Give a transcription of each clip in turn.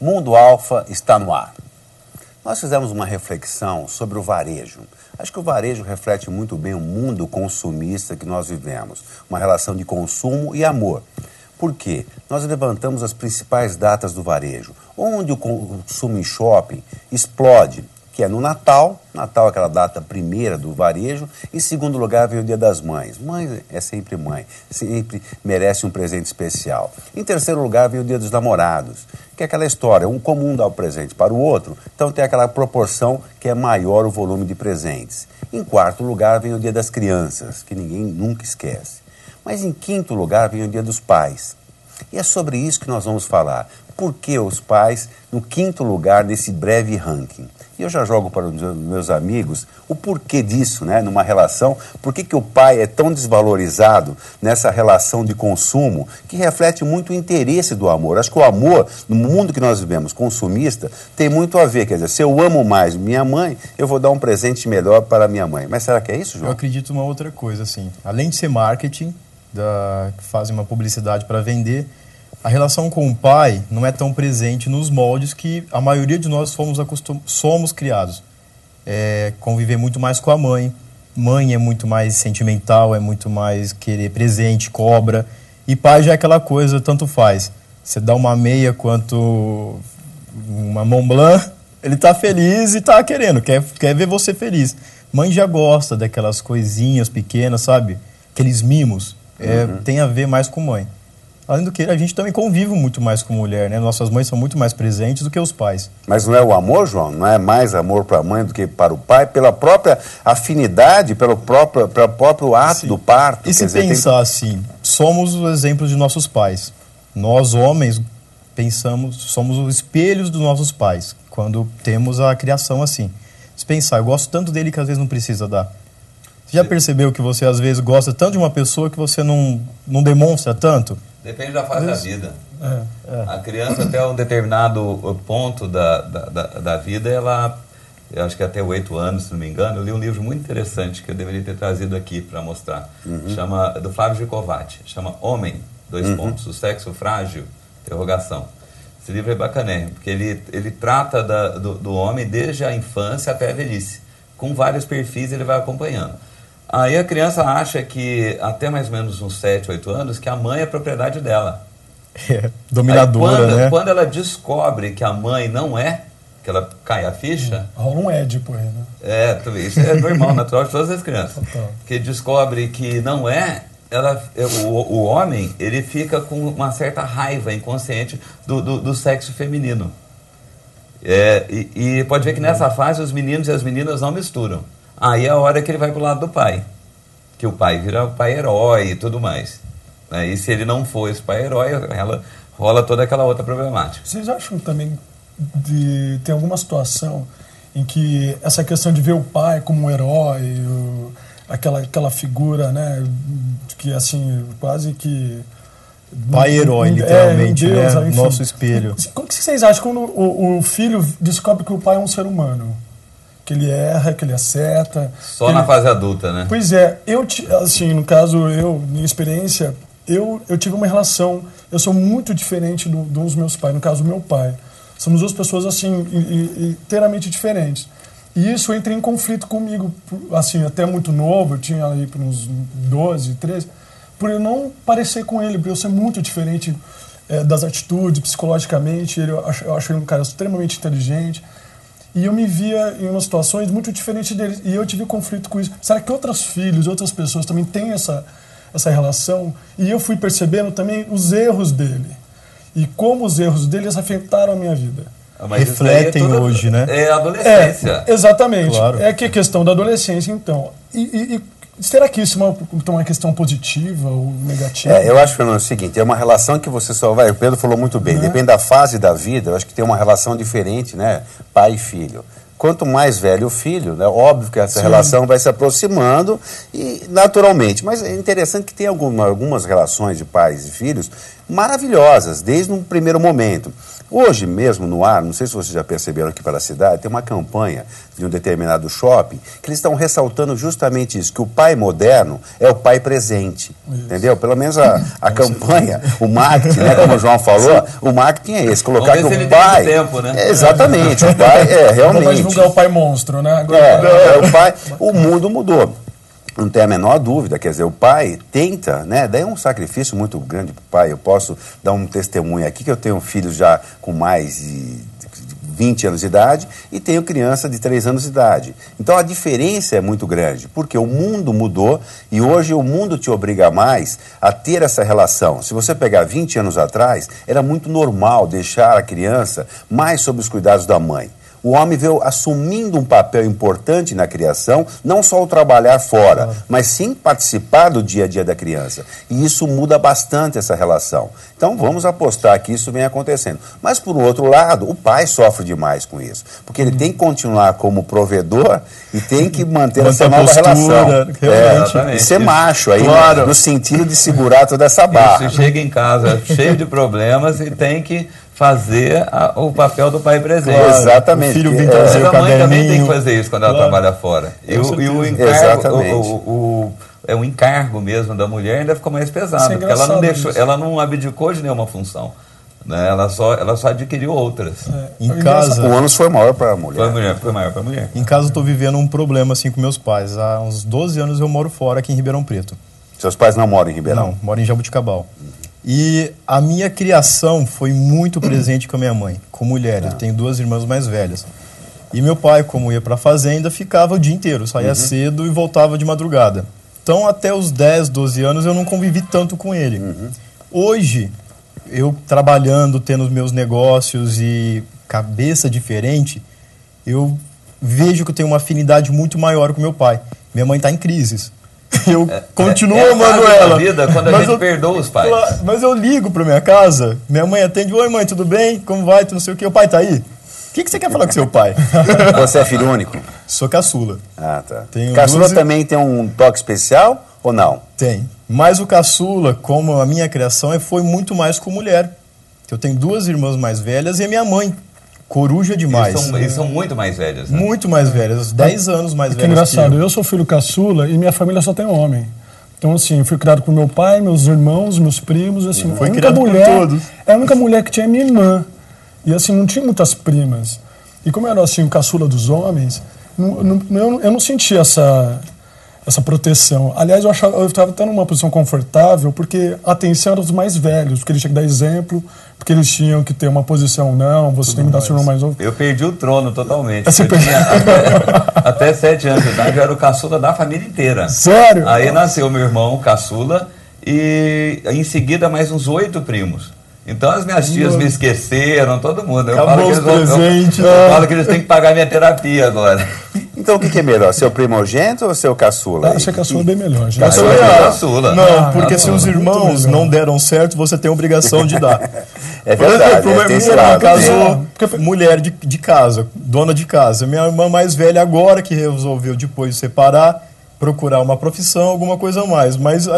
Mundo Alfa está no ar. Nós fizemos uma reflexão sobre o varejo. Acho que o varejo reflete muito bem o mundo consumista que nós vivemos. Uma relação de consumo e amor. Por quê? Nós levantamos as principais datas do varejo. Onde o consumo em shopping explode, que é no Natal. Natal é aquela data primeira do varejo. Em segundo lugar vem o Dia das Mães. Mãe é sempre mãe, sempre merece um presente especial. Em terceiro lugar vem o Dia dos Namorados, que é aquela história, um comum dá o presente para o outro, então tem aquela proporção que é maior o volume de presentes. Em quarto lugar vem o Dia das Crianças, que ninguém nunca esquece. Mas em quinto lugar vem o Dia dos Pais. E é sobre isso que nós vamos falar. Por que os pais no quinto lugar nesse breve ranking? E eu já jogo para os meus amigos o porquê disso, né? Numa relação, por que o pai é tão desvalorizado nessa relação de consumo que reflete muito o interesse do amor. Acho que o amor, no mundo que nós vivemos, consumista, tem muito a ver. Quer dizer, se eu amo mais minha mãe, eu vou dar um presente melhor para minha mãe. Mas será que é isso, João? Eu acredito uma outra coisa, assim. Além de ser marketing, que fazem uma publicidade para vender, a relação com o pai não é tão presente nos moldes que a maioria de nós somos criados. Conviver muito mais com a mãe. Mãe é muito mais sentimental, é muito mais querer presente, cobra. E pai já é aquela coisa, tanto faz. Você dá uma meia quanto uma Mont Blanc, ele tá feliz e tá querendo, quer ver você feliz. Mãe já gosta daquelas coisinhas pequenas, sabe? Aqueles mimos. Tem a ver mais com mãe. Além do que, a gente também convive muito mais com mulher, né? Nossas mães são muito mais presentes do que os pais. Mas não é o amor, João? Não é mais amor para a mãe do que para o pai? Pela própria afinidade, pelo próprio ato Sim. do parto? E se pensar assim, somos os exemplos de nossos pais. Nós, homens, somos os espelhos dos nossos pais, quando temos a criação assim. Se pensar, eu gosto tanto dele que às vezes não precisa dar. Você já percebeu que você às vezes gosta tanto de uma pessoa que você não demonstra tanto? Depende da fase da vida. A criança, até um determinado ponto da vida, eu acho que até 8 anos, se não me engano, eu li um livro muito interessante que eu deveria ter trazido aqui para mostrar. Do Flávio Gicovati. Chama Homem, : o sexo frágil, interrogação. Esse livro é bacanérrimo, porque ele trata do homem desde a infância até a velhice. Com vários perfis ele vai acompanhando. Aí a criança acha que, até mais ou menos uns 7, 8 anos, que a mãe é propriedade dela. Dominadora, né? Quando ela descobre que a mãe não é, que ela cai a ficha... Rola um Édipo aí, né? Isso é normal, natural de todas as crianças. Total. Que descobre que não é, o homem, ele fica com uma certa raiva inconsciente do sexo feminino. E pode ver que nessa fase os meninos e as meninas não misturam. Aí é a hora que ele vai pro lado do pai. Que o pai vira o pai herói e tudo mais. E se ele não for esse pai herói, rola toda aquela outra problemática. Vocês acham também de ter alguma situação em que essa questão de ver o pai como um herói, aquela figura, né, que assim, quase que... Pai-herói, literalmente, Deus, né? Enfim. Nosso espelho. Como que vocês acham quando o filho descobre que o pai é um ser humano? Que ele erra, que ele acerta. Só na fase adulta, né? Pois é, assim, no caso, minha experiência, eu tive uma relação, eu sou muito diferente dos meus pais, no caso, do meu pai. Somos duas pessoas, assim, inteiramente diferentes. E isso entra em conflito comigo, assim, até muito novo, eu tinha aí para uns 12, 13, por eu não parecer com ele, por eu ser muito diferente das atitudes, psicologicamente. Eu acho ele um cara extremamente inteligente. E eu me via em umas situações muito diferentes dele. E eu tive conflito com isso. Será que outros filhos, outras pessoas também têm essa relação? E eu fui percebendo também os erros dele. E como os erros deles afetaram a minha vida. Mas refletem hoje, né? É a adolescência. Exatamente. Claro. É que a questão da adolescência, então. E será que isso é uma questão positiva ou negativa? Eu acho, Fernando, é o seguinte, é uma relação que você só vai... O Pedro falou muito bem, depende da fase da vida, eu acho que tem uma relação diferente, né? Pai e filho. Quanto mais velho o filho, né, óbvio que essa relação vai se aproximando e naturalmente. Mas é interessante que tem algumas relações de pais e filhos maravilhosas, desde um primeiro momento. Hoje mesmo no ar, não sei se vocês já perceberam aqui para a cidade, tem uma campanha de um determinado shopping que eles estão ressaltando justamente isso, que o pai moderno é o pai presente, entendeu? Pelo menos a campanha, o marketing, né, como o João falou, o marketing é esse, colocar que o pai... Tempo, né? Exatamente, o pai realmente... Não vai divulgar o pai monstro, né? Agora, o pai, o mundo mudou. Não tem a menor dúvida, quer dizer, o pai tenta, né? Daí é um sacrifício muito grande para o pai. Eu posso dar um testemunho aqui, que eu tenho filhos já com mais de 20 anos de idade e tenho criança de 3 anos de idade. Então a diferença é muito grande, porque o mundo mudou e hoje o mundo te obriga mais a ter essa relação. Se você pegar 20 anos atrás, era muito normal deixar a criança mais sob os cuidados da mãe. O homem veio assumindo um papel importante na criação, não só o trabalhar fora, mas sim participar do dia a dia da criança. E isso muda bastante essa relação. Então vamos apostar que isso vem acontecendo. Mas por outro lado, o pai sofre demais com isso, porque ele tem que continuar como provedor e tem que manter essa nova relação. E ser macho aí, claro, no sentido de segurar toda essa barra. Isso chega em casa cheio de problemas e tem que fazer o papel do pai presente. Claro, exatamente. O filho vem trazer o a mãe também tem que caderninho. fazer isso quando ela trabalha fora. E o encargo, o encargo mesmo da mulher ainda ficou mais pesado, porque ela não deixou, ela não abdicou de nenhuma função. Né? Ela só adquiriu outras. Em casa, o ônus foi maior para a mulher. Foi maior para a mulher. Em casa eu estou vivendo um problema assim com meus pais. Há uns 12 anos eu moro fora aqui em Ribeirão Preto. Seus pais não moram em Ribeirão? Não, moro em Jabuticabal. E a minha criação foi muito presente com a minha mãe, com mulher. Eu tenho 2 irmãs mais velhas. E meu pai, como ia para a fazenda, ficava o dia inteiro, saía cedo e voltava de madrugada. Então, até os 10, 12 anos, eu não convivi tanto com ele. Hoje, eu trabalhando, tendo os meus negócios e cabeça diferente, eu vejo que eu tenho uma afinidade muito maior com meu pai. Minha mãe está em crises. Eu continuo amando ela. Vida quando a gente perdoa os pais. Mas eu ligo para minha casa, minha mãe atende: oi mãe, tudo bem? Como vai? Tu não sei o que. O pai tá aí? O que você quer falar com seu pai? Você é filho único? Sou caçula. Ah, tá. Caçula também tem um toque especial ou não? Tem. Mas o caçula, como a minha criação, foi muito mais com mulher. Eu tenho 2 irmãs mais velhas e a minha mãe. Coruja demais. Eles são muito mais velhas, né? Muito mais velhas, 10 anos mais velhas. Que engraçado, eu sou filho caçula e minha família só tem homem. Então, assim, eu fui criado por meu pai, meus irmãos, meus primos, assim, foi criado por todos. A única mulher que tinha minha irmã. E, assim, não tinha muitas primas. E como eu era, assim, o caçula dos homens, eu não sentia essa proteção. Aliás, eu estava até numa posição confortável, porque a atenção era dos mais velhos, porque eles tinham que dar exemplo, porque eles tinham que ter uma posição, não, você tem que dar seu irmão mais novo. Eu perdi o trono totalmente. Você até 7 anos de idade, eu era o caçula da família inteira. Sério? Aí nasceu meu irmão, caçula, e em seguida mais uns 8 primos. Então as minhas tias me esqueceram, todo mundo. Eu falo que eles têm que pagar minha terapia agora. Então o que é melhor, seu primogênito ou seu caçula? Ser caçula é bem melhor. Caçula. Não, porque se os irmãos não deram certo, você tem a obrigação de dar. É verdade. Por exemplo, minha irmã casou, mulher de casa, dona de casa. Minha irmã mais velha agora que resolveu, depois de separar, procurar uma profissão, alguma coisa a mais. Mas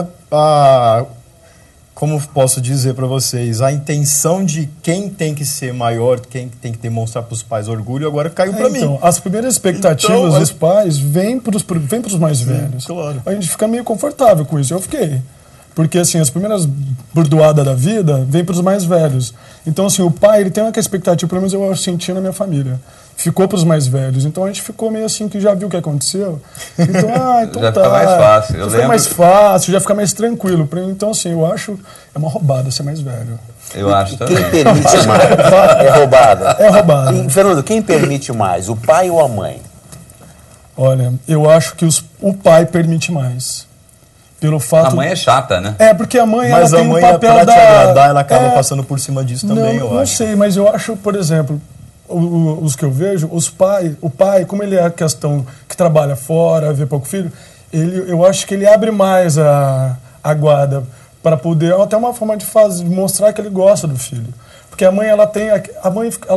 como posso dizer para vocês, a intenção de quem tem que ser maior, quem tem que demonstrar para os pais orgulho, agora caiu para mim. As primeiras expectativas dos pais vêm para os mais velhos. Claro. A gente fica meio confortável com isso. Eu fiquei. Porque, assim, as primeiras bordoadas da vida vêm para os mais velhos. Então, assim, o pai, ele tem uma expectativa, pelo menos eu senti na minha família. Ficou para os mais velhos. Então a gente ficou meio assim, que já viu o que aconteceu. Então, então já fica mais fácil. Já fica mais fácil, já fica mais tranquilo. Então, assim, eu acho é uma roubada ser mais velho. Eu acho também. Quem permite mais? É roubada. É roubada. Fernando, quem permite mais, o pai ou a mãe? Olha, eu acho que o pai permite mais. Pelo fato... A mãe é chata, né? Porque a mãe, mas ela tem um papel pra te agradar, ela acaba passando por cima disso também, eu acho. Não sei, mas eu acho, por exemplo, os que eu vejo, o pai, como ele é a questão que trabalha fora, vê pouco filho, eu acho que ele abre mais a guarda para poder, até uma forma de mostrar que ele gosta do filho. Porque a mãe, ela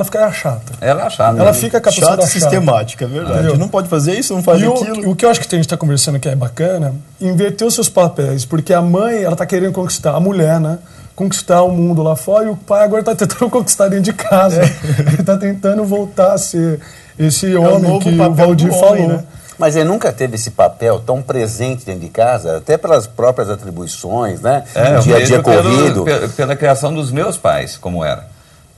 fica chata. Ela é chata. Ela fica com a pessoa chata sistemática, é verdade. Entendeu? Não pode fazer isso, não faz aquilo. O que eu acho que a gente está conversando que é bacana, inverter os seus papéis, porque a mãe, ela está querendo conquistar a mulher, né? conquistar o mundo lá fora, e o pai agora está tentando conquistar dentro de casa. Ele está tentando voltar a ser esse homem que o Valdir falou. Né? Mas ele nunca teve esse papel tão presente dentro de casa, até pelas próprias atribuições, né? O dia a dia corrido. Pela criação dos meus pais, como era.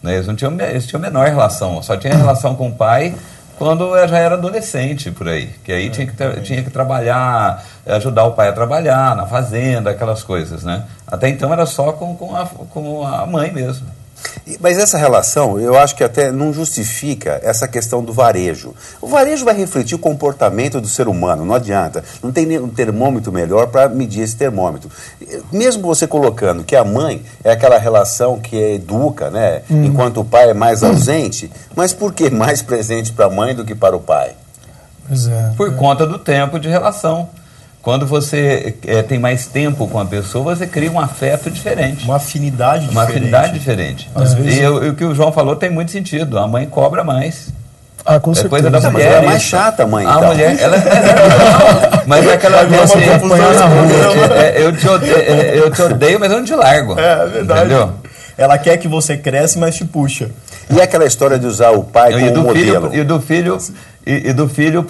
Né? Eles tinham menor relação, só tinha relação com o pai quando eu já era adolescente, por aí. Que aí tinha que trabalhar, ajudar o pai a trabalhar, na fazenda, aquelas coisas, né? Até então era só com a mãe mesmo. Mas essa relação, eu acho que até não justifica essa questão do varejo. O varejo vai refletir o comportamento do ser humano, não adianta. Não tem um termômetro melhor para medir esse termômetro. Mesmo você colocando que a mãe é aquela relação que educa, né? Enquanto o pai é mais ausente, mas por que mais presente para a mãe do que para o pai? Pois é. Por conta do tempo de relação. Quando você tem mais tempo com a pessoa, você cria um afeto diferente. Uma afinidade diferente. Uma afinidade diferente. Às vezes... E o que o João falou tem muito sentido. A mãe cobra mais. Ah, com É certeza. coisa da Mas mulher. ela é mais chata, mãe. A então. mulher, ela mas é aquela coisa eu te odeio, mas eu não te largo. É verdade. Entendeu? Ela quer que você cresce, mas te puxa. E aquela história de usar o pai como modelo? E do filho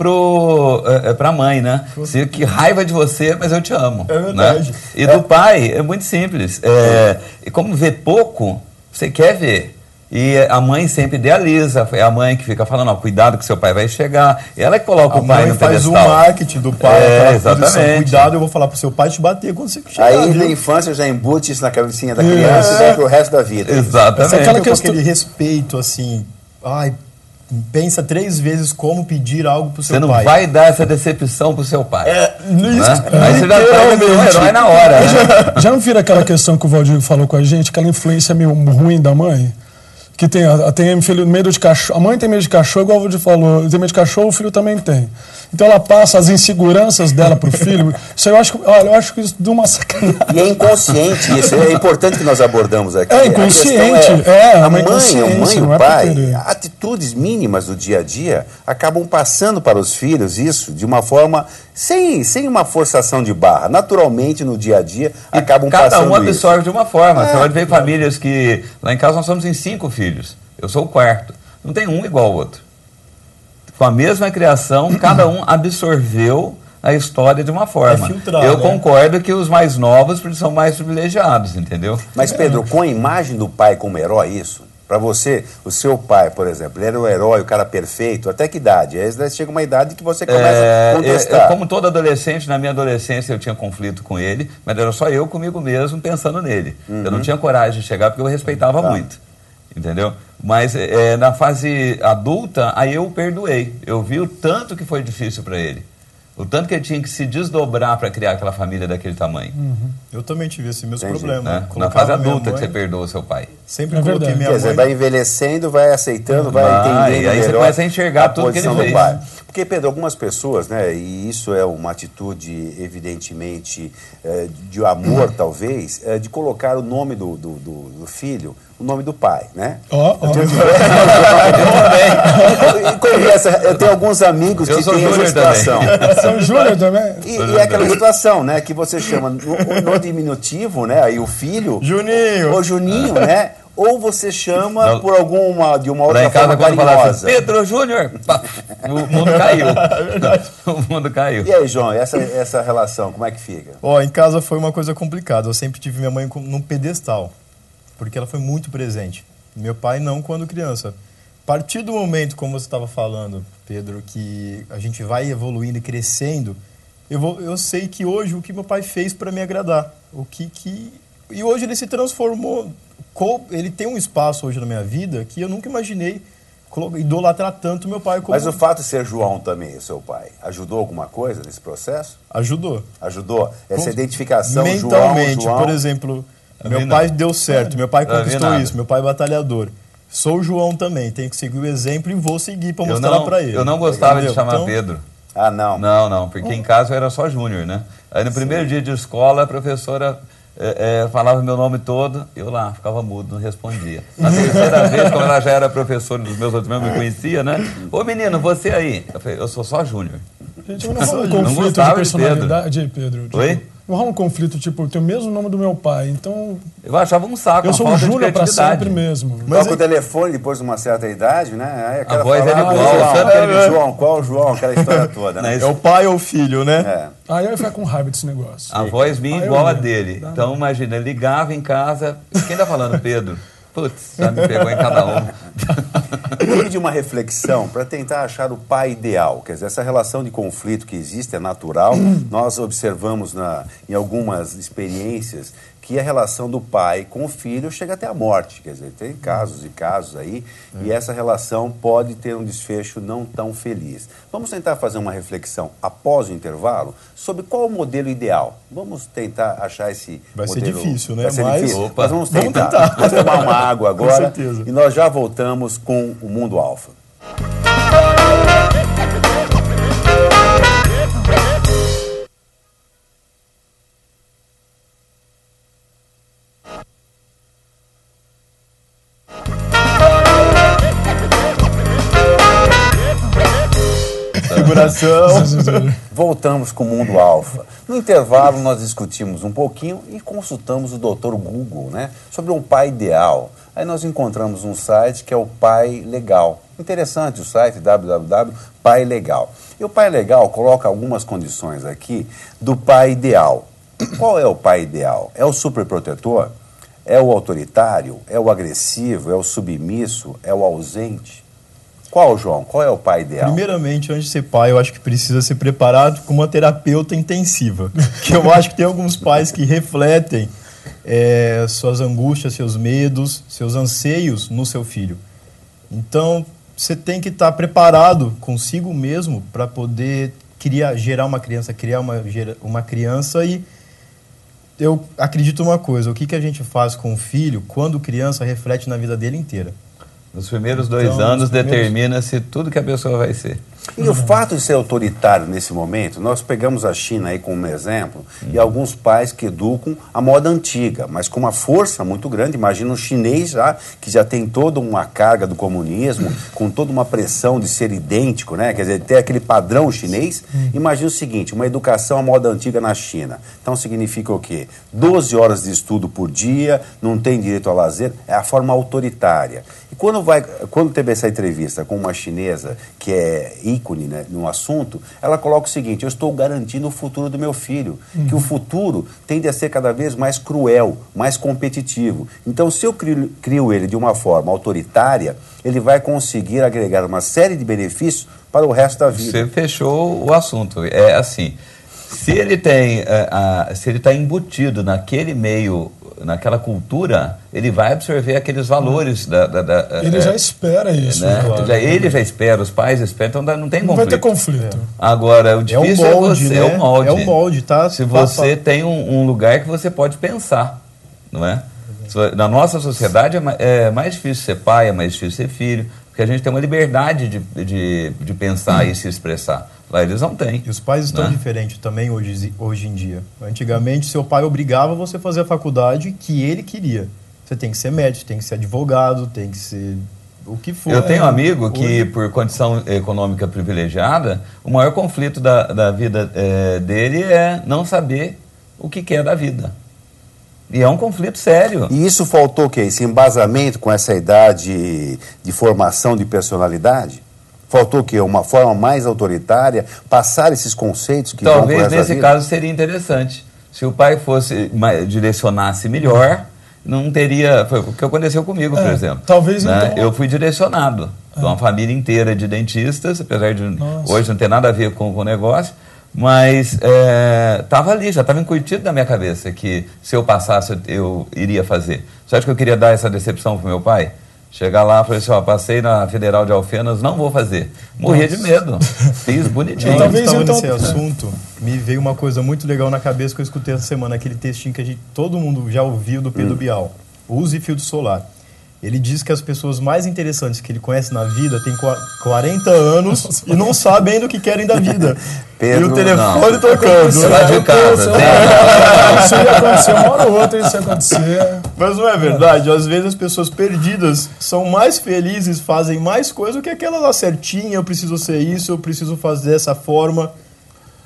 pra mãe, né? Que raiva de você, mas eu te amo. É verdade. Né? E do pai, é muito simples. E como vê pouco, você quer ver. E a mãe sempre idealiza, é a mãe que fica falando, ó, cuidado que seu pai vai chegar. E ela que coloca o pai no pedestal. Faz o marketing do pai, exatamente. Cuidado, eu vou falar pro seu pai te bater quando você chegar. Aí na infância já embute isso na cabecinha da criança e vai pro resto da vida. Exatamente. Aquela com aquele respeito, assim, pensa 3 vezes como pedir algo pro seu pai. Você não vai dar essa decepção pro seu pai. Isso. Aí você já tá um herói na hora, né? Já não vira aquela questão que o Valdir falou com a gente, aquela influência meio ruim da mãe? Que tem filho medo de cachorro. A mãe tem medo de cachorro, igual o Valdir falou. Tem medo de cachorro, o filho também tem. Então ela passa as inseguranças dela pro filho. Isso eu acho que isso de uma sacanagem. E é inconsciente isso. É importante que nós abordamos aqui. É inconsciente. A mãe e o pai, querer. atitudes mínimas do dia a dia acabam passando para os filhos isso de uma forma sem uma forçação de barra. Naturalmente, no dia a dia, acabam passando Cada um isso. absorve de uma forma. Você vai ver famílias que... Lá em casa nós somos em 5 filhos. Eu sou o 4º. Não tem um igual ao outro. Com a mesma criação, cada um absorveu a história de uma forma. Eu concordo que os mais novos são mais privilegiados, entendeu? Mas, Pedro, com a imagem do pai como herói, isso? Para você, o seu pai, por exemplo, ele era o herói, o cara perfeito, até que idade? Aí chega uma idade que você começa a contestar. Como todo adolescente, na minha adolescência eu tinha conflito com ele, mas era só eu comigo mesmo pensando nele. Eu não tinha coragem de chegar porque eu respeitava muito. Entendeu? Mas na fase adulta, aí eu o perdoei. Eu vi o tanto que foi difícil para ele. O tanto que ele tinha que se desdobrar para criar aquela família daquele tamanho. Eu também tive esse mesmo problema. Né? Na fase adulta que você perdoa o seu pai. Sempre coloquei minha mãe... Quer dizer, vai envelhecendo, vai aceitando, vai entendendo. E aí você começa a enxergar tudo que ele fez. Porque, Pedro, algumas pessoas, né, e isso é uma atitude, evidentemente, de amor, talvez, de colocar o nome do filho, o nome do pai, né? Eu tenho alguns amigos que têm essa situação. São Júnior também? E é aquela situação, né, que você chama no diminutivo, né, aí o filho... Juninho! Ou Juninho, né? Ou você chama por de uma outra forma carinhosa. Pedro Júnior, o mundo caiu. O mundo caiu. E aí, João, essa relação, como é que fica? Em casa foi uma coisa complicada. Eu sempre tive minha mãe num pedestal, porque ela foi muito presente. Meu pai não quando criança. A partir do momento, como você estava falando, Pedro, que a gente vai evoluindo e crescendo, eu sei que hoje o que meu pai fez para me agradar. E hoje ele se transformou... Ele tem um espaço hoje na minha vida que eu nunca imaginei idolatrar tanto meu pai como... Mas o fato de ser João também, o seu pai, ajudou alguma coisa nesse processo? Ajudou. Ajudou? Essa identificação, mentalmente, João... por exemplo, meu pai deu certo, meu pai conquistou isso, meu pai é batalhador. Sou o João também, tenho que seguir o exemplo e vou seguir para mostrar para ele. Eu não gostava de chamar Pedro. Ah, não? Não, porque em casa eu era só Júnior, né? Aí no primeiro dia de escola a professora... falava meu nome todo, eu lá, ficava mudo, não respondia. Na terceira vez, como ela já era professora dos meus outros membros, me conhecia, né? Ô menino, você aí? Eu falei, eu sou só Júnior. Gente, mas não foi um conflito de personalidade, Pedro? Oi? não rola um conflito, tipo, eu tenho o mesmo nome do meu pai, então... Eu achava um saco, Eu uma sou o falta de Júnior pra criatividade. sempre mesmo. Toca o telefone depois de uma certa idade, né? Aí aquela A voz fala, era igual, João, sabe aquele- João, qual João? Aquela história toda, né? É o pai ou o filho, né? É. Aí eu ia ficar com raiva desse negócio. A voz minha Ah, eu igual a lembro. dele. Então, imagina, ele ligava em casa. Quem tá falando, Pedro? Putz, já me pegou em cada um. Eu queria de uma reflexão para tentar achar o pai ideal. Quer dizer, essa relação de conflito que existe é natural. Nós observamos em algumas experiências que a relação do pai com o filho chega até a morte. Quer dizer, tem casos e casos aí, e essa relação pode ter um desfecho não tão feliz. Vamos tentar fazer uma reflexão após o intervalo sobre qual o modelo ideal. Vamos tentar achar esse Vai ser modelo. difícil, né? Vai ser Mas- difícil. Opa. Mas vamos Vamos tentar. tentar. Vamos tomar uma água agora. certeza. E nós já voltamos com o Mundo Alfa. Figuração. Voltamos com o Mundo Alfa. No intervalo, nós discutimos um pouquinho e consultamos o Dr. Google, né, sobre um pai ideal. Aí nós encontramos um site que é o Pai Legal. Interessante o site, www.Pai Legal. E o Pai Legal coloca algumas condições aqui do pai ideal. Qual é o pai ideal? É o superprotetor? É o autoritário? É o agressivo? É o submisso? É o ausente? Qual, João? Qual é o pai ideal? Primeiramente, antes de ser pai, eu acho que precisa ser preparado com uma terapeuta intensiva. Que eu acho que tem alguns pais que refletem suas angústias, seus medos, seus anseios no seu filho. Então, você tem que estar preparado consigo mesmo para poder gerar uma criança. E eu acredito uma coisa, o que a gente faz com o filho quando criança reflete na vida dele inteira. Nos primeiros 2 Então, anos nos primeiros- determina-se tudo que a pessoa vai ser. E o fato de ser autoritário nesse momento, nós pegamos a China aí como um exemplo, e alguns pais que educam a moda antiga, mas com uma força muito grande. Imagina um chinês já, que já tem toda uma carga do comunismo, com toda uma pressão de ser idêntico, né? Quer dizer, ter aquele padrão chinês. Imagina o seguinte, uma educação à moda antiga na China. Então significa o quê? 12 horas de estudo por dia, não tem direito ao lazer, é a forma autoritária. E quando teve essa entrevista com uma chinesa que é ícone, né, no assunto, ela coloca o seguinte: eu estou garantindo o futuro do meu filho, que o futuro tende a ser cada vez mais cruel, mais competitivo. Então, se eu crio ele de uma forma autoritária, ele vai conseguir agregar uma série de benefícios para o resto da vida. Você fechou o assunto. É assim, se ele está embutido naquele meio, naquela cultura, ele vai absorver aqueles valores Ele já espera isso. né? Claro. Ele já espera, os pais esperam, então não tem Não vai conflito. ter conflito. Agora, o difícil é, molde, você, né? é o molde. É o molde, tá? Se você tem um lugar que você pode pensar, não é? Na nossa sociedade é mais difícil ser pai, é mais difícil ser filho, porque a gente tem uma liberdade de pensar e se expressar. Lá eles não têm. E os pais estão né? diferentes também hoje em dia. Antigamente, seu pai obrigava você a fazer a faculdade que ele queria. Você tem que ser médico, tem que ser advogado, tem que ser o que for. Eu tenho um amigo que, Hoje- por condição econômica privilegiada, o maior conflito da vida dele é não saber o que é da vida. E é um conflito sério. E isso faltou o quê? Esse embasamento com essa idade de formação de personalidade? Faltou o quê? Uma forma mais autoritária, passar esses conceitos que vão pro Talvez resto da nesse vida? caso seria interessante. Se o pai direcionasse melhor, não teria... Foi o que aconteceu comigo, por exemplo. talvez né? então- Eu fui direcionado de uma família inteira de dentistas, apesar de Nossa. hoje não ter nada a ver com o negócio, mas estava ali, já estava incutido na minha cabeça que se eu passasse eu iria fazer. Você acha que eu queria dar essa decepção para meu pai? Chegar lá e falei assim, ó, passei na Federal de Alfenas, não vou fazer. Morria de medo. Fiz bonitinho. Quando Talvez estava então- nesse assunto, me veio uma coisa muito legal na cabeça que eu escutei essa semana, aquele textinho que todo mundo já ouviu do Pedro Bial. Use filtro solar. Ele diz que as pessoas mais interessantes que ele conhece na vida têm 40 anos e não sabem ainda o que querem da vida. Pedro, e o telefone não. tocando. Você vai de casa. Isso ia acontecer uma hora ou outra, isso ia acontecer. Mas não é verdade? Às vezes as pessoas perdidas são mais felizes, fazem mais coisa do que aquela lá certinha, eu preciso ser isso, eu preciso fazer dessa forma.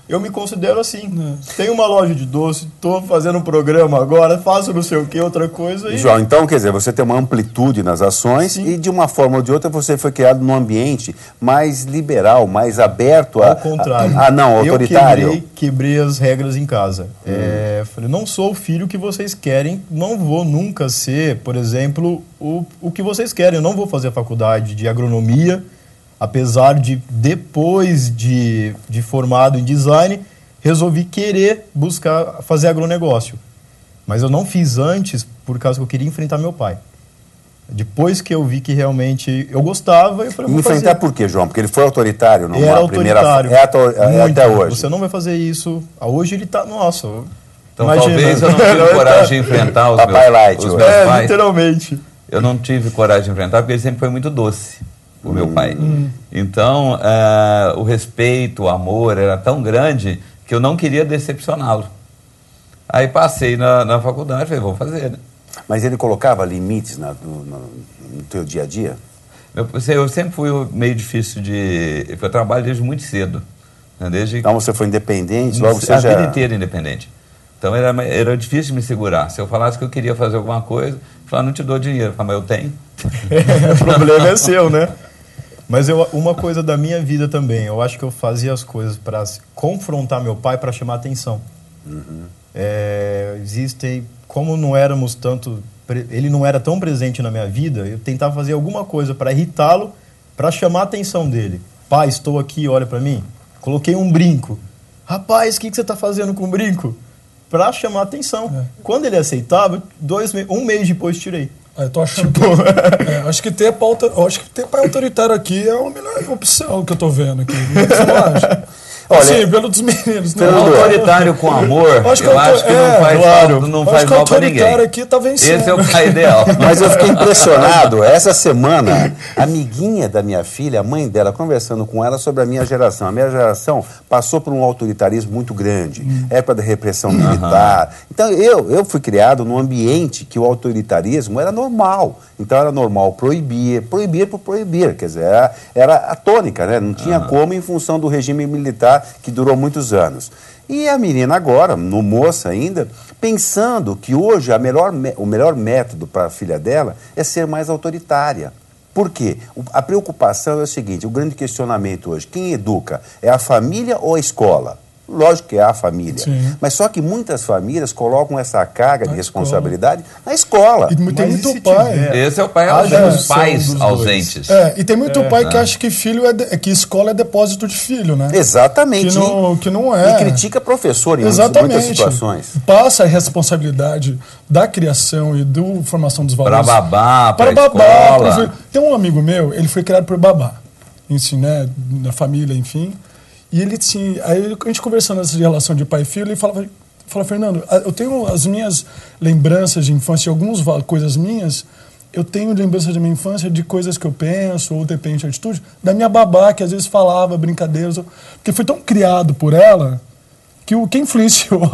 eu me considero assim. Tenho uma loja de doce, estou fazendo um programa agora, faço não sei o que, outra coisa. E... João, então, quer dizer, você tem uma amplitude nas ações. Sim. E de uma forma ou de outra você foi criado num ambiente mais liberal, mais aberto Ao contrário. Autoritário. Eu quebrei as regras em casa. Falei, não sou o filho que vocês querem, não vou nunca ser, por exemplo, o que vocês querem. Eu não vou fazer a faculdade de agronomia, apesar de, depois de formado em design, resolvi querer buscar fazer agronegócio. Mas eu não fiz antes por causa que eu queria enfrentar meu pai. Depois que eu vi que realmente eu gostava, eu falei, vou enfrentar fazer. por quê, João? Porque ele foi autoritário numa Era autoritário. É até hoje. Você não vai fazer isso. Hoje ele tá, nossa... Então imagina. talvez eu não tive coragem de enfrentar os meus pais. Literalmente. Eu não tive coragem de enfrentar porque ele sempre foi muito doce, o meu pai. Então, o respeito, o amor era tão grande que eu não queria decepcioná-lo. Aí passei na faculdade e falei, vou fazer, né? Mas ele colocava limites no teu dia a dia? Eu sempre fui meio difícil de... Eu trabalho desde muito cedo. Né? Então você foi independente, logo você a já... vida inteira independente. Então era difícil de me segurar. Se eu falasse que eu queria fazer alguma coisa, eu falava, não te dou dinheiro. Eu falava, mas eu tenho. O problema é seu, né? Mas uma coisa da minha vida também, eu acho que eu fazia as coisas para confrontar meu pai, para chamar atenção. Existem, como não éramos tanto, ele não era tão presente na minha vida, eu tentava fazer alguma coisa para irritá-lo, para chamar a atenção dele. Pai, estou aqui, olha para mim. Coloquei um brinco. Rapaz, o que você está fazendo com o brinco? Para chamar a atenção. Quando ele aceitava, um mês depois tirei. Eu tô achando acho que ter pai autoritário aqui é a melhor opção que eu tô vendo aqui. Você não acha? Olha, assim, pelo dos meninos. Né? Autoritário com amor, eu acho que não faz mal para ninguém. Aqui tá vencendo. Esse é o pai ideal. Mas eu fiquei impressionado. Essa semana, a amiguinha da minha filha, a mãe dela, conversando com ela sobre a minha geração. A minha geração passou por um autoritarismo muito grande. Época da repressão militar. Então, eu fui criado num ambiente que o autoritarismo era normal. Então, era normal proibir por proibir. Quer dizer, era a tônica, né? Não tinha como em função do regime militar que durou muitos anos. E a menina agora, no moça ainda, pensando que hoje o melhor método para a filha dela é ser mais autoritária. Por quê? A preocupação é o seguinte, o grande questionamento hoje, quem educa? É a família ou a escola? Lógico que é a família. Sim. Mas só que muitas famílias colocam essa carga de responsabilidade na escola. E tem muito pai. Esse é o pai ausente, os pais ausentes. E tem muito pai que acha que que escola é depósito de filho, né? Exatamente. Que não é. E critica professor em muitas situações. Passa a responsabilidade da criação e da formação dos valores. Para babá, para escola. Tem um amigo meu, ele foi criado por babá. Assim, né? Na família, enfim. E ele tinha... Aí a gente conversando nessa relação de pai e filho, ele falava, Fernando, eu tenho as minhas lembranças de infância, algumas coisas minhas, eu tenho lembranças da minha infância de coisas que eu penso, ou de repente atitude, da minha babá, que às vezes falava brincadeiras, porque foi tão criado por ela, que quem influenciou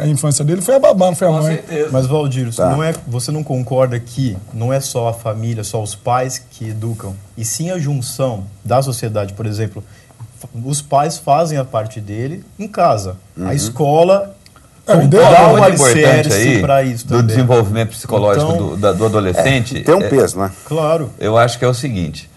a infância dele foi a babá, não foi a mãe. Certeza. Mas, Valdir, você não concorda que não é só a família, só os pais que educam, e sim a junção da sociedade, por exemplo... Os pais fazem a parte dele em casa. A escola dá um alicerce para isso também. Do desenvolvimento psicológico então, do adolescente. Tem um peso, né? Claro. Eu acho que é o seguinte.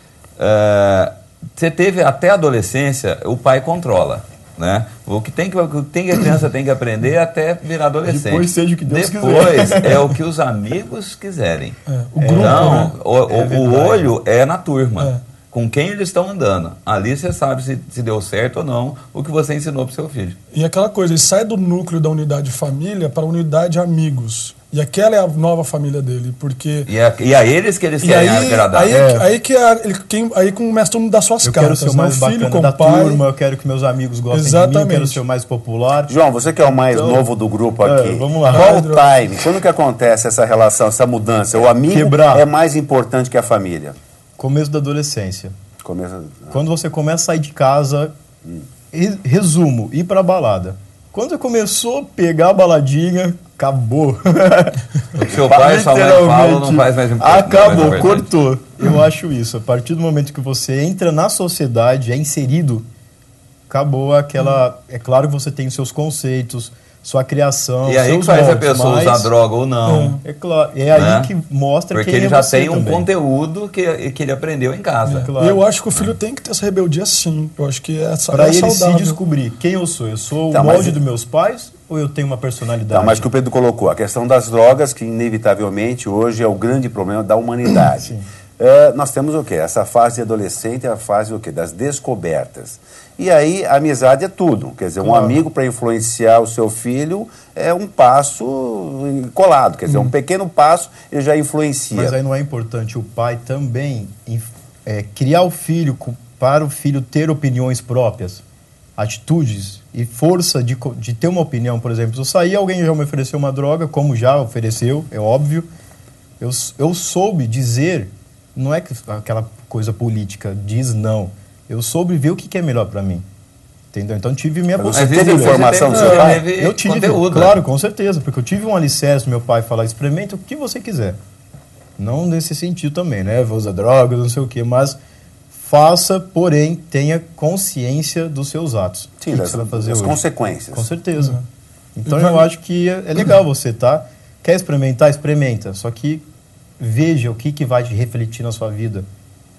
Você teve até a adolescência, o pai controla. Né? O que a criança tem que aprender até virar adolescente. Depois seja o que Deus Depois é o que os amigos quiserem. O grupo, então, né? o olho é na turma. Com quem eles estão andando. Ali você sabe se deu certo ou não o que você ensinou para o seu filho. E aquela coisa, ele sai do núcleo da unidade família para a unidade amigos. E aquela é a nova família dele, porque... E a eles que eles querem agradar. Aí começa a dar suas cartas. Eu quero ser o mais bacana da turma, eu quero que meus amigos gostem de mim, eu quero ser o mais popular. João, você que é o mais novo do grupo aqui. Vamos lá. Qual o time? Quando que acontece essa relação, essa mudança? O amigo é mais importante que a família? Começo da adolescência. Quando você começa a sair de casa, resumo, ir pra balada. Quando você começou a pegar a baladinha, acabou. O que seu pai e sua mãe falam não faz mais importante. Acabou, cortou. Eu acho isso. A partir do momento que você entra na sociedade, é inserido, acabou aquela... É claro que você tem os seus conceitos, sua criação, E aí seus que faz a moldes, pessoa mas usar droga ou não. É claro. É aí Né? que mostra Porque quem ele é já você tem um também. conteúdo que ele aprendeu em casa. Claro. Eu acho que o filho tem que ter essa rebeldia, sim. Eu acho que é Para ele saudável. se descobrir quem eu sou. Eu sou Tá, o mas- molde dos meus pais ou eu tenho uma personalidade? Não, mas que o Pedro colocou, a questão das drogas, que inevitavelmente hoje é o grande problema da humanidade. Nós temos o quê? Essa fase de adolescente é a fase o quê? Das descobertas. E aí a amizade é tudo. Quer dizer, um amigo para influenciar o seu filho é um passo colado. Quer dizer, um pequeno passo ele já influencia. Mas aí não é importante o pai também criar o filho para o filho ter opiniões próprias, atitudes e força de ter uma opinião, por exemplo. Se eu sair, alguém já me ofereceu uma droga, como já ofereceu, é óbvio. Eu soube dizer, não é que aquela coisa política, diz não. Eu soube ver o que é melhor para mim. Entendeu? Então tive minha Mas postura. você teve informação do seu pai? Eu tive, conteúdo, claro, com certeza, porque eu tive um alicerce do meu pai falar, experimenta o que você quiser. Não nesse sentido também, né? Vou usar drogas, não sei o quê, mas faça, porém, tenha consciência dos seus atos. Sim, O que das, você vai fazer das hoje? consequências. Com certeza. Então eu acho que é legal você, tá? Quer experimentar? Experimenta. Só que veja o que vai te refletir na sua vida.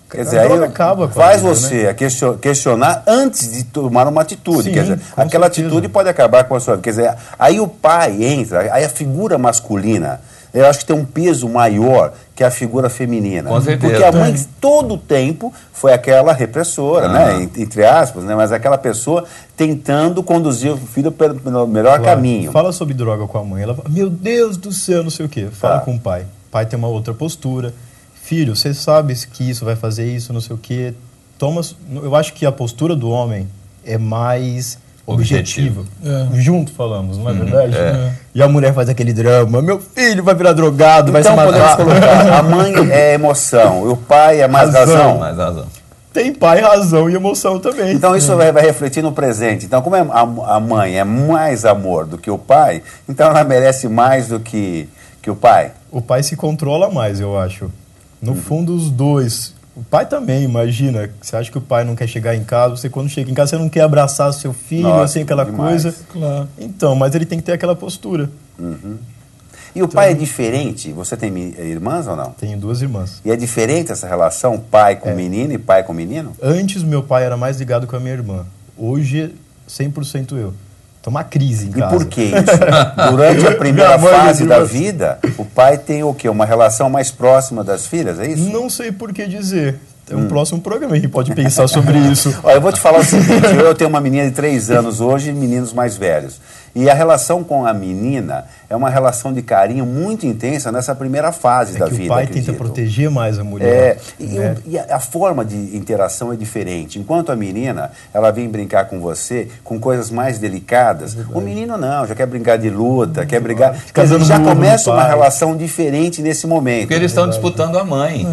Quer dizer, A aí droga acaba com a faz vida, você né? a questionar antes de tomar uma atitude. Sim, Quer dizer, com aquela certeza. atitude pode acabar com a sua vida. Quer dizer, aí o pai entra, aí a figura masculina, eu acho que tem um peso maior que a figura feminina. Com certeza. Porque a mãe, todo o tempo, foi aquela repressora, né? Entre aspas, né? Mas aquela pessoa tentando conduzir o filho pelo melhor caminho. Fala sobre droga com a mãe. Ela fala, meu Deus do céu, não sei o quê. Fala Tá. com o pai. O pai tem uma outra postura. Filho, você sabe que isso vai fazer isso, não sei o quê. Eu acho que a postura do homem é mais objetiva. Junto falamos, não é verdade? E a mulher faz aquele drama. Meu filho vai virar drogado, vai se Então podemos matar. colocar, a mãe é emoção, e o pai é mais razão. Mais razão. Tem pai, razão e emoção também. Então isso vai refletir no presente. Então, como a mãe é mais amor do que o pai, então ela merece mais do que o pai. O pai se controla mais, eu acho. No fundo, os dois. O pai também, imagina. Você acha que o pai não quer chegar em casa, você quando chega em casa, você não quer abraçar seu filho, Nossa, assim, aquela demais. coisa. Claro. Então, mas ele tem que ter aquela postura. E o pai é diferente? Você tem irmãs ou não? Tenho 2 irmãs. E é diferente essa relação pai com menino e pai com menino? Antes, meu pai era mais ligado com a minha irmã. Hoje, 100% eu. Então, uma crise em E casa. por que isso? Durante a primeira Minha mãe fase me da diz- vida, o pai tem o quê? Uma relação mais próxima das filhas, é isso? Não sei por que dizer. É um próximo programa que a gente pode pensar sobre isso. Olha, eu vou te falar o seguinte, eu tenho uma menina de 3 anos hoje e meninos mais velhos. E a relação com a menina é uma relação de carinho muito intensa nessa primeira fase da Que vida, o pai tenta acredito. proteger mais a mulher. E a forma de interação é diferente. Enquanto a menina, ela vem brincar com você com coisas mais delicadas, o menino não, já quer brincar de luta, quer brigar. Quer dizer, dando já murro no começa uma pai. relação diferente nesse momento. Porque eles estão disputando a mãe.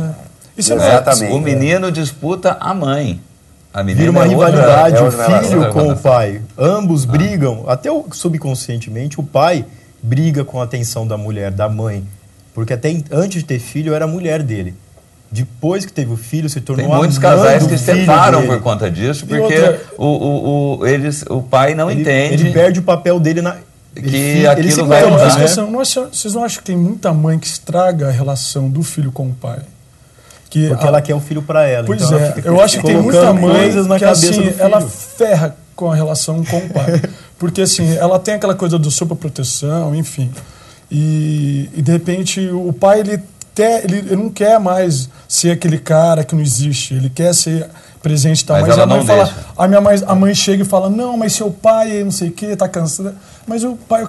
Isso é Exatamente. O menino disputa a mãe. A menina Vira uma é outra- rivalidade, é o outra filho relação. com o pai. Ambos brigam, até subconscientemente, o pai briga com a atenção da mulher, da mãe. Porque até antes de ter filho, era a mulher dele. Depois que teve o filho, se tornou Tem muitos a mãe casais do que filho separam dele. por conta disso, porque outra- o pai não entende. Ele perde o papel dele na... Que aquilo se vai perde, mudar, Mas, né? vocês não acham que tem muita mãe que estraga a relação do filho com o pai? Que Porque ela quer o filho para ela. Pois então ela é, fica eu acho que tem muita colocando mãe coisas na que cabeça assim, do filho. ela ferra com a relação com o pai. Porque assim, ela tem aquela coisa do superproteção, enfim. E de repente o pai, ele não quer mais ser aquele cara que não existe. Ele quer ser presente e tal. Mas Mas ela a mãe não fala, deixa. a mãe chega e fala, não, mas seu pai, não sei o que, tá cansado. Mas o pai,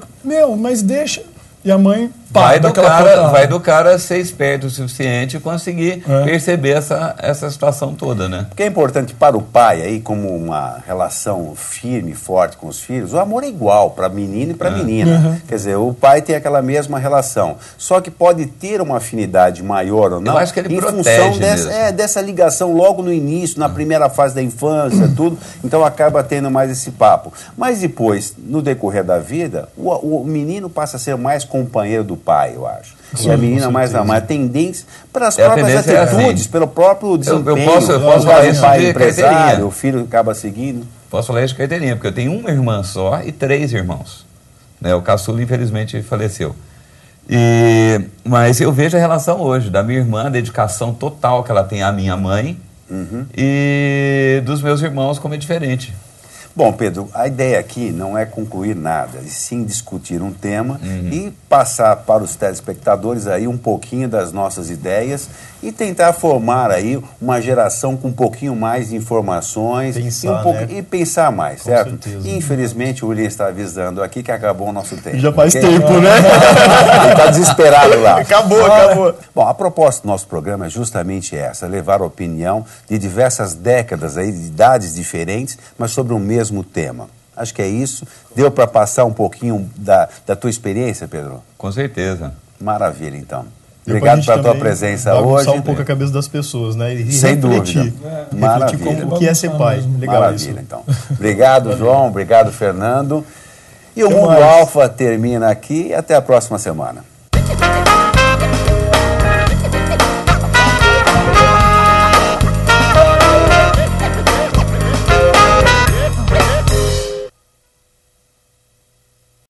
mas deixa. E a mãe, pá, Vai dá do, aquela cara, portada. vai do cara ser esperto o suficiente e conseguir É. perceber essa situação toda, né? Porque é importante para o pai, aí, como uma relação firme e forte com os filhos, o amor é igual para menino e para menina. Quer dizer, o pai tem aquela mesma relação. Só que pode ter uma afinidade maior ou não, Eu acho que ele em protege função dessa, mesmo. dessa ligação logo no início, na primeira fase da infância, tudo. Então acaba tendo mais esse papo. Mas depois, no decorrer da vida, o menino passa a ser mais companheiro do pai, eu acho. Sim, e a menina com mais certeza. amar. A tendência para as É, a próprias tendência é atitudes, assim. pelo próprio desempenho. eu posso o falar isso pai de empresário, carteirinha. o filho acaba seguindo. Posso falar de carteirinha, porque eu tenho uma irmã só e 3 irmãos. Né? O caçula, infelizmente, faleceu. Mas eu vejo a relação hoje da minha irmã, a dedicação total que ela tem à minha mãe e dos meus irmãos, como é diferente. Bom, Pedro, a ideia aqui não é concluir nada, e sim discutir um tema e passar para os telespectadores aí um pouquinho das nossas ideias e tentar formar aí uma geração com um pouquinho mais de informações e pensar mais, certo? Certeza. E, infelizmente, o William está avisando aqui que acabou o nosso tempo. Já faz tempo, né? Ele está desesperado lá. Acabou. Bom, a proposta do nosso programa é justamente essa, levar a opinião de diversas décadas aí, de idades diferentes, mas sobre o mesmo tema. Acho que é isso. Deu para passar um pouquinho da tua experiência, Pedro? Com certeza. Maravilha, então. Obrigado pela tua presença hoje. Um pouco a cabeça das pessoas, né? E sem refletir. Dúvida. Maravilha. Como o que é ser pai. Legal. Maravilha, isso. Então. Obrigado, João. Obrigado, Fernando. E o Mundo Alfa termina aqui. Até a próxima semana.